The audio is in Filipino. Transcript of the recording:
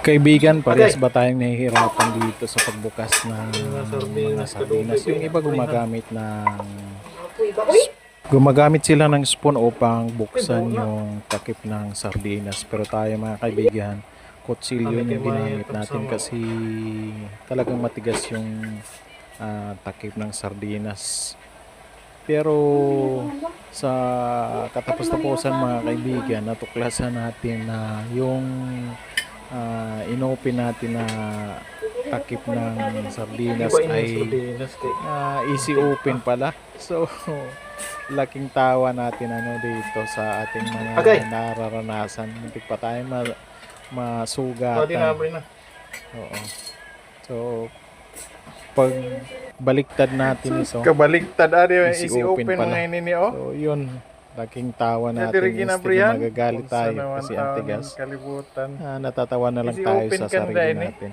Kaibigan, parehas ba tayong nahihirapan dito sa pagbukas ng mga sardinas? Yung iba gumagamit sila ng spoon upang buksan yung takip ng sardinas. Pero tayo mga kaibigan, kutsilyo yung ginamit natin kasi talagang matigas yung takip ng sardinas. Pero sa katapos-tapusan mga kaibigan, natuklasan natin na yung inopen natin na takip ng sardinas ay easy open pala. So, laking tawa natin dito sa ating mga nararanasan. Hindi pa tayo masugatan. Oo. So, pag baliktad natin ito, Kabaliktad easy open pala. mga ini oh. So, yun. Laking tawa natin. Instead na magagalit tayo kasi ang tigas. Kalibutan. Natatawa na lang Easy tayo open sa ka sarili na, natin.